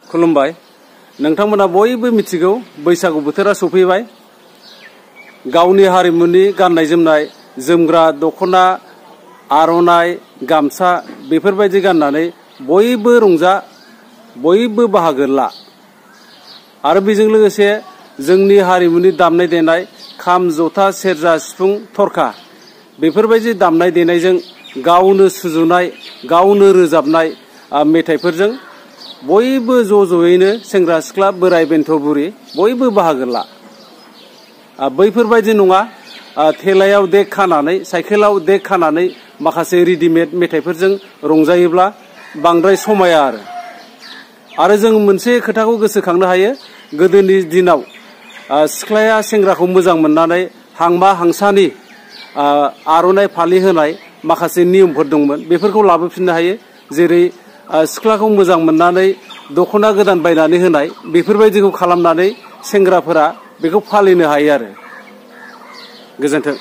खुलुमबाय। नोंथांमोना बयबो मिथिगौ बैसागु बोथोरा सफैबाय। गावनि हारिमुनि गाननाय जोमनाय जोमग्रा दख'ना आर'नाइ गामसा बेफोरबायदि गाननानै बयबो रंजा बयबो बाहागो ला आरो बेजों लोगोसे जोंनि हारिमुनि दामनाय देनाय खाम जथा सेरजा सिफुं थरखा बेफोरबायदि दामनाय देनायजों गावनो सुजुनाय गावनो रोजाबनाय मेथाइफोरजों बयबो ज'ज'यैनो सेंग्रा सिख्ला बोराय बेन्थ बुरि बयबो बाहागो ला। बैफोरबायदि नङा थेलायाव देक खानानै साइकेलाव देक खानानै माखासे रेडिमेड मेथाइफोरजों रंजायोब्ला बांद्राय समाया आरो जों मोनसे खोथाखौ गोसोखांनो हायो। गोदोनि दिनाव सिख्लाया सेंग्राखौ मोजां मोननानै हांमा हांसानि आर'नाइ फालि होनाय माखासे नियमफोर दंमोन, बेफोरखौ लाबोफिननो हायो। जेरै सिख्लाखौ मोजां मोननानै दख'ना गोदान बायनानै होनाय बेफोरबायदिखौ खालामनानै सेंग्राफोरा बेखौ फालिनो हायो आरो। गोजोन्थों।